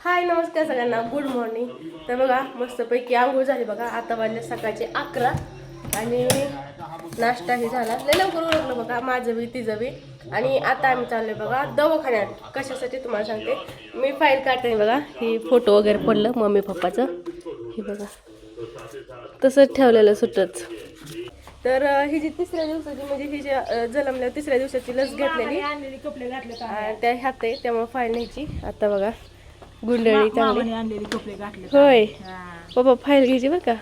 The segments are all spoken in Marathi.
हाय नमस्कार सगळ्यांना, गुड मॉर्निंग. तर बघा मस्तपैकी आंघोळ झाली बघा. आता वाजले सकाळचे 11 आणि नाश्ताही झाला. लय लवकर उरकलं बघा, माझं बी तिचं बी. आणि आता आम्ही चाललोय बघा दवाखान्यात. कशासाठी तुम्हाला सांगते, मी फाईल काढते बघा. ही फोटो वगैरे पडलं मम्मी पप्पाचं, हे बघा तसंच ठेवलेलं सुटच. तर ही जी तिसऱ्या दिवसाची म्हणजे ही जी जन्मल्या तिसऱ्या दिवसाची लस घेतलेली कपडे घातले त्या ह्यात आहे, त्यामुळे फाईल न्यायची. आता बघा गुंडळी चांगली आणलेली कपडे घातले. होय. पप्पा फाईल घ्यायची बरं का.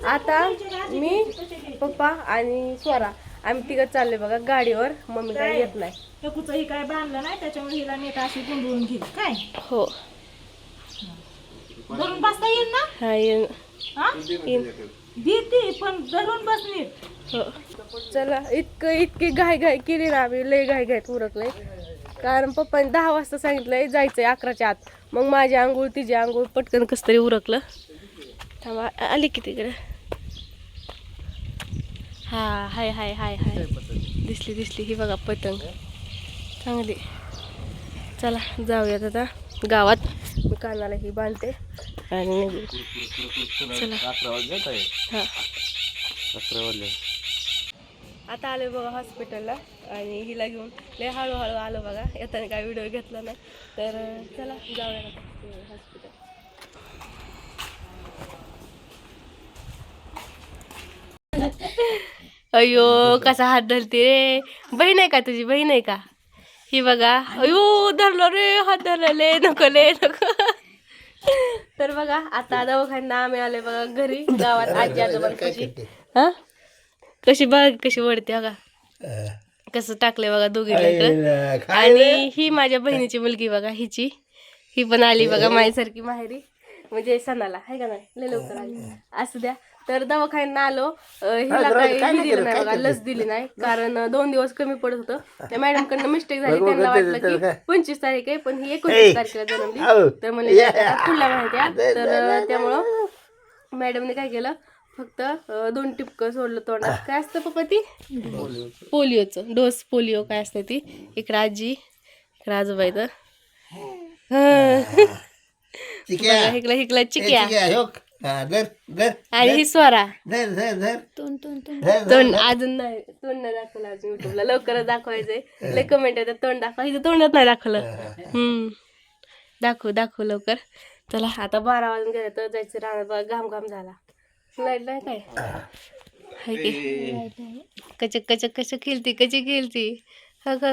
आता मी पप्पा आणि स्वरा आम्ही तिघं चालले बघा गाडीवर. मम्मी काय येत नाही. टकूचं ही काय बांधलं नाही, त्याच्यामुळे हिला नीट अशी गुंडळून घेईल काय. हो धरून बसता येईल ना. हा येईन. देते पण धरून बस नीट. हो चला. इतकी घाई केली ना आम्ही, लय घाईत उरकलंय. कारण पप्पाने 10 वाजता सांगितलंय जायचंय 11च्या आत. मग माझी आंघोळ तिची आंघोळ पटकन कसं तरी उरकलं. थांबा आली की तिकडे. हा हाय हाय हाय हाय दिसली ही बघा पतंग चांगली. चला जाऊयात आता गावात. मी कानाला ही बांधते आणि चला. हा आता आलो बघा हॉस्पिटलला आणि हिला घेऊन. लय हळूहळू आलो बघा, येताना काय व्हिडिओ घेतला नाही. तर चला जाऊया हॉस्पिटल. अयो कसा हात धरते रे. बहीण आहे का तुझी, बहीण आहे का ही बघा. अयो धरलो रे, हात धरले नको तर बघा आता दवाखान्यात आम्ही आले बघा घरी गावात. आजी आजोबांपाशी. हा कशी बघ कशी वडते बघा, कसं टाकलंय बघा दोघीला इकडं. आणि ही माझ्या बहिणीची मुलगी बघा, ही पण आली बघा माझ्यासारखी माहेरी, म्हणजे सणाला आहे का नाही. लय लवकर आली. असू द्या. तर दवाखान्यात आलो. हिला काही दिलं नाही बघा, लस दिली नाही. कारण 2 दिवस कमी पडत होतं. त्या मॅडम कडनं मिस्टेक झाली. त्यांना वाटलं की 25 तारीख आहे, पण ही 29 तारखेला जन्मली. तर म्हणजे पुढल्या माहिती. तर त्यामुळं मॅडमने काय केलं, फक्त 2 टिपकं सोडलं तोंडात. काय असतं पप्पा ती, पोलिओचं डोस. पोलिओ काय असतं ती. इकडं आजी, इकडं आजोबा इथं. हिकला चिक्या आणि ही स्वरा. तोंड अजून नाही, तोंड नाही दाखवलं अजून युट्यूबला. लवकरच दाखवायचंय. लय कमेंट येतात तोंड दाखवा. हिचं तोंडात नाही दाखवलं. दाखवू लवकर. चला आता 12 वाजून गेले तर जायचं राहणार. घाम झाला. लाईट नाही काय हाय की. कच खेळती. हक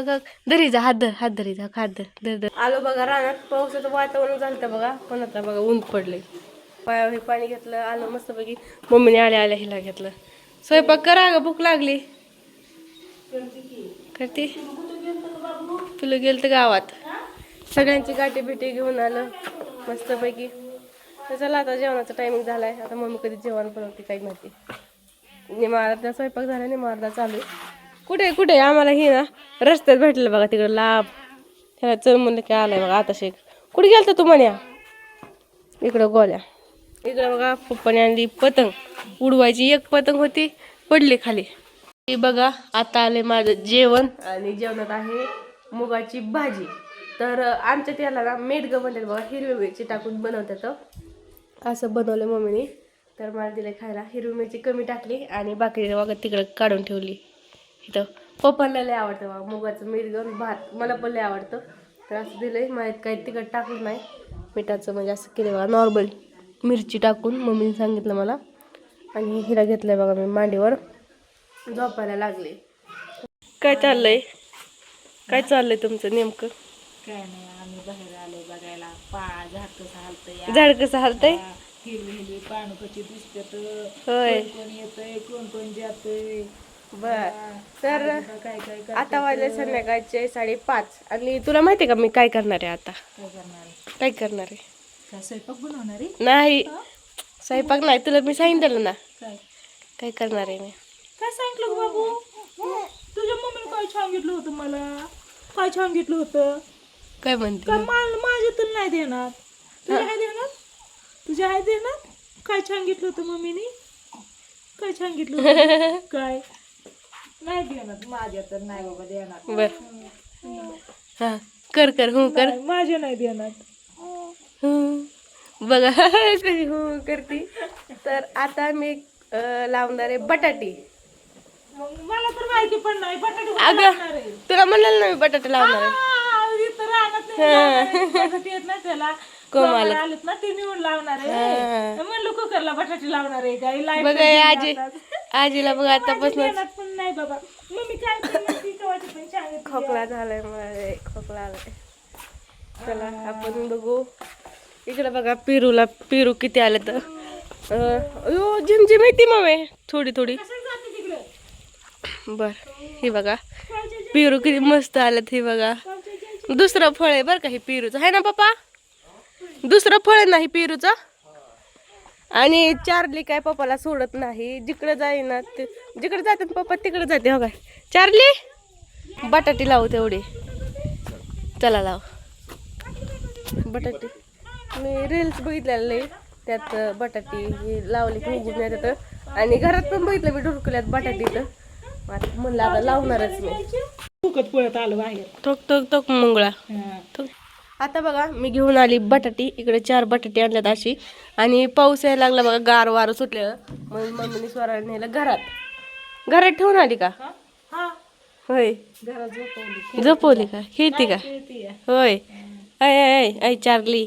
धरी जा, हात धरी जा, हात धर. आलो बघा रानात. पावसाचं वातावरण झालं बघा, पण आता बघा ऊन पडले. पायावर हे पाणी घेतलं. आलो मस्तपैकी. मम्मीने आल्या हिला घेतलं. स्वयंपाक करा ग, भूक लागली. करते तुला गेलं तर गावात. सगळ्यांची गाठी भेटी घेऊन आलं मस्तपैकी. तर चला आता जेवणाचा टायमिंग झालाय. आता मम्मी कधी जेवण बनवते काही माहिती. निमारदा स्वयंपाक झाला, निमारदा चालू. कुठे आम्हाला ही ना रस्त्यात भेटलं बघा तिकडं लाभ. त्याला चल म्हणलं की आलाय बघा आता शेक. कुठे गेलता तू म्हण्या. इकडं गोल्या. इकडं बघा पप्पाने आणली पतंग उडवायची. एक पतंग होती, पडली खाली. बघा आता आले माझं जेवण. आणि जेवणात आहे मुगाची भाजी. तर आमच्या त्याला ना मेदगं बनतात बघा, हिरवी मिरची टाकून बनवतात. असं बनवलं मम्मीने. तर मला दिलं खायला. हिरवी मिरची कमी टाकली आणि बाकी बघा तिकडं काढून ठेवली. इथं पप्पाला लय आवडतं बघा मुगाचं मेदगं भात. मला पण लय आवडतं. तर असं दिलंय. माहीत काही तिखट टाकलं नाही. मिठाचं म्हणजे असं केलं बघा, नॉर्मल मिरची टाकून मम्मीने सांगितलं मला. आणि हिला घेतलंय बघा मी मांडीवर. झोपायला लागले. काय चाललंय तुमचं नेमकं. काय नाही, आम्ही बाहेर आलोय बघायला. झाड कसं हलतंय. हिरवी पानं कशी दिसतात. होय. कोण येतंय, कोण जातंय. बर. तर काय आता वाजले संध्याकाळचे 5:30. आणि तुला माहितीये का मी काय करणार आहे आता. काय करणार आहे. काय स्वयंपाक बनवणार आहे. नाही स्वयंपाक नाही, तुला मी सांगितलं ना काय करणार आहे मी. काय सांगितलं बाबू. तुझ्या मम्मीने काय सांगितलं होतं मला. काय सांगितलं होतं. काय म्हणते. माझ्या तर नाही देणार. तुझ्या आहे देणार. काय सांगितलं होतं मम्मीने. काय सांगितलं होतं. काय नाही देणार. माझ्या तर नाही बाबा देणार. बर हा कर माझ्या नाही देणार. बघा कशी हो करते. तर आता मी लावणार आहे बटाटी. मग मला तर माहिती पण नाही बटाटे कुठे अगं लावणार आहे. तुला म्हणाल ना मी बटाटे लावणार आहे. इथं रानात नाही लावणार आहे. बटाटे येत ना त्याला कोमाला. कोमाला आलेत ना ते निवडून लावणार आहे. म्हणलं कुकरला बटाटे लावणार आहे काय लाईट बघा हे आजीला बघा आतापासून पण नाही बाबा मम्मी काय करणार ती कवाची पण सांगितली. खोकला झालाय मला लय खोकला आलाय. चला आपण बघू इकडे बघा पेरू किती आले तर अयो झिमझिम येते मम्मी थोडी थोडी. कसं जाते तिकडे बर हे बघा पेरू किती मस्त आलेत. हे बघा दुसरं फळ आहे बरं का हे पेरूचं आहे ना पप्पा. दुसरं फळ आहे ना हे पेरूचं. आणि चार्ली काय पप्पाला सोडत नाही. जिकडे जाईना ते जिकडे जातात पप्पा तिकडे जाते. हो काय चार्ली बटाटी लावू तेवढी. चला लाव बटाटी. मी रील्स बघितलेले त्यात बटाटी ही लावली की उगून येतात. आणि घरात पण बघितलं मी ढुरकल्यात बटाटी तर म्हणलं आता लावणारच मी. फुकत पळत आलो बाहेर. ठोक ठोक ठोक मुंगळा ठोक. आता बघा मी घेऊन आली बटाटी. इकडे 4 बटाटी आणल्यात अशी. आणि पाऊस यायला लागला बघा गार वारं सुटलेलं. मग मम्मीने स्वराला नेलं घरात ठेवून आली का. हा होय घरात झोपवली झोपवली का खेळती का. खेळतीये. होय ऐ चार्ली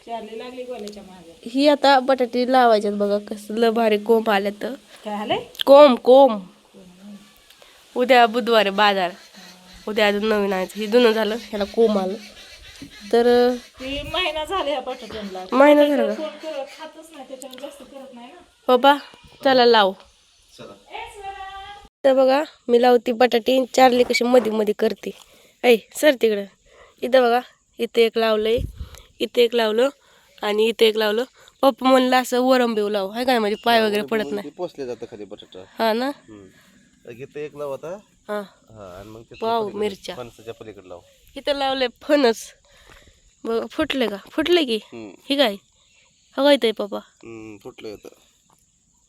चार्ली लागली गोल्याच्या मागे. ही आता बटाटी लावायच्यात बघा कसलं भारी कोंब आल्यात. काय आलंय कोंब उद्या बुधवारी बाजार. उद्या अजून नवीन आणायचं. हे जुनं झालं ह्याला कोंब आलं तर ती महिना झाला ह्या बटाट्यांना. महिना झाला का कोण करत खातच नाही त्याच्यावर जास्त करत नाही ना. बाबा चला लाव. तर बघा मी लावती बटाटी. चार्ली कशी मध्ये मध्ये करते. ऐ सर तिकडं. इथं बघा इथे एक लावलंय इथे एक लावलं आणि इथे एक लावलं. पप्पा म्हणलं असं वरंबेव लाव आहे का म्हणजे पाय वगैरे पडत नाही. पोचले जातं खाली बटाटा. हा ना इथं एक लाव आता. हा आणि मग ते पाव मिरच्या फणसाच्या पलीकडे लाव. इथं लावलंय फणस. बघा फुटले का फुटले की ही काय हवा येत आहे पप्पा. फुटलं येतं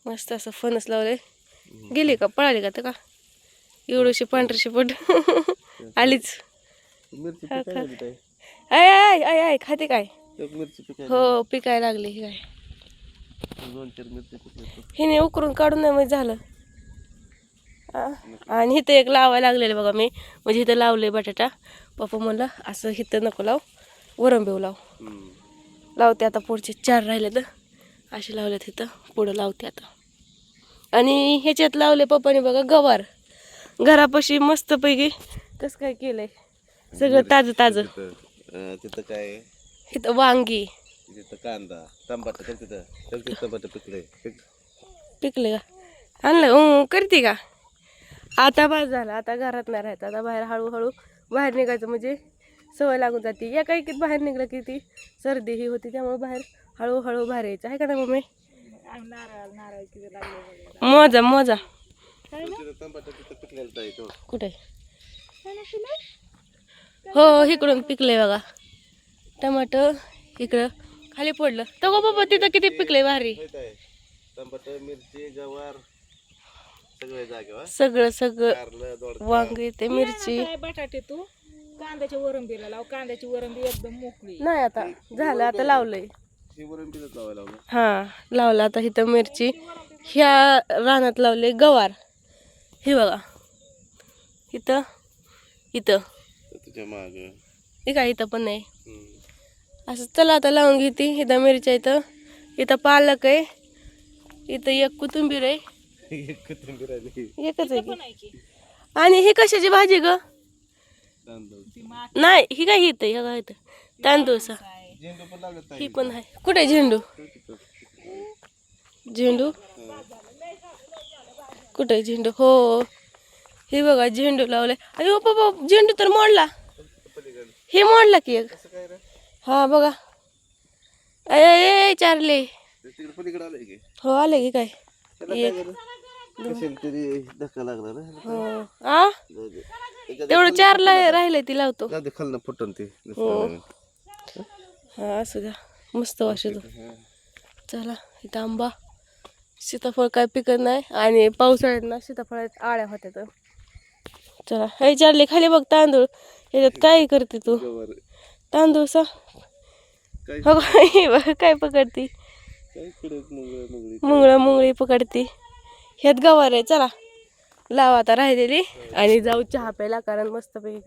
मस्त असं फणस लावलंय. गेली का पळाली का तर का एवढीशी पांढरी शिपट आलीच. मिरची पिकायला काय आय आय आय आय खाते काय. एक मिरची पिकायला हो पिकायला लागली ही काय. 2-4 मिरची पिकल्या. हिने उकरून काढून नाही म्हणजे झालं. आणि इथं एक लावायला लागलेलं बघा मी म्हणजे इथं लावले बटाटा. पप्पा म्हणलं असं इथं नको लाव वरंबेव लाव. लावते आता पुढचे 4 राहिले तर असे लावलेत इथं पुढं लावते आता. आणि ह्याच्यात लावले पप्पाने बघा गवार. घरापाशी मस्तपैकी कसं काय केलंय सगळं ताजं ताजं. तिथं काय इथं वांगी तिथं कांदा टमाटर तिथं टमाटर पिकले. पिकले का आणलं करते का. आता बस झालं आता घरात नाही राहायचं. आता बाहेर हळूहळू बाहेर निघायचं म्हणजे सवय लागून जाते. या काही बाहेर निघलं की ती सर्दी ही होती त्यामुळे बाहेर हळूहळू बाहेर यायचं आहे का नाही मम्मी. नारळ किती लागले मोजा टमाटर तिथं पिकलेलं आहे तो. कुठे हो इकडून पिकले बघा टमाटर. इकडं खाली पडलं तर गो बाबा तिथं किती पिकले भारी. टमाटर मिरची गवार सगळे जागेवर सगळं सगळं कारलं दोडका. वांगी ते मिरची. काय बटाटे तू कांद्याच्या वरंबीला लाव. कांद्याची वरंबी एकदम मोकळी. नाही आता झालं आता लावलंय. शिवरण पिकत लावायला लावलं. हा लावलं आता इथं मिरची. ह्या रानात लावले गवार. हे बघा इथं इथं तुझ्या माग हे काय इथं पण नाही. असं चला आता लावून घेते. इथं मिरच्या इथं इथं पालक आहे. इथं एक कोथिंबीर आहे. कोथिंबीर आली. एकच आहे की. आणि ही कशाची भाजी ग. तांदूळ नाही ही काय इथं हे काय इथं तांदूळचा. झेंडू पण लागत ही पण आहे. कुठे झेंडू झेंडू कुठे झेंडू. हो हे बघा झेंडू लावले. अरे बाबा झेंडू तर मोडला. हे मोडला की एक. हा बघा ए चारले. तिकडे पलीकडे आलंय की. हो आले की काय कशाला तरी धक्का लागला ना. हो आ तेवढं 4 राहिले ती लावतो. जाऊ दे खालनं फुटन ते. हा असं द्या मस्त वाटतो. चला इथं आंबा सीताफळ काय पिकत नाही. आणि पावसाळ्यात ना सीताफळात आळ्या होत्या तर. चला हे चारले खाली बघ तांदूळ. ह्याच्यात काय करते तू गवार तांदूळ सा काय हो हे बघ, काय पकडती काय कडक मुंगळी मुंगळी पकडती. ह्यात गवार आहे. चला लाव आता राहिलेली आणि जाऊ चहा प्यायला, कारण मस्तपैकी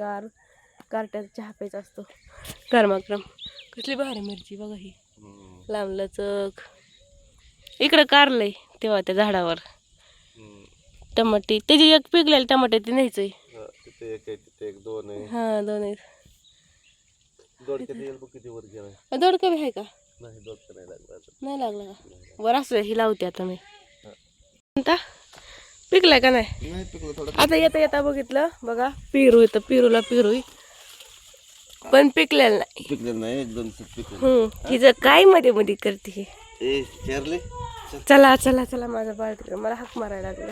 गारट्यात चहा प्यायचा असतो गरमागरम. कसली भारी मिरची बघा ही, लांब लचक. इकडं कारलंय तेव्हा त्या झाडावर. टमाटे त्याची एक पिकलेली टमाटे ते न्यायचंय. तिथे एक आहे, तिथे एक, दोन आहे. हा दोन आहेत. दोडक्यात येईल बघ किती वर गेला. दोडका बी आहे का? नाही दोडका नाही लागला अजून. नाही लागला का? बरं असं ही लावते आता मी. आता पिकलाय का नाही? नाही पिकलं थोडं. आता येता येता बघितलं बघा, पेरू येतं, पेरूला पेरू पण पिकलेलं नाही. पिकलं नाही, एक दोन पिकलं. हिचं काय मध्ये मध्ये करते हे. ए चेरले चला चला चला, माझा बाळ तिकडे मला हाक मारायला लागलं.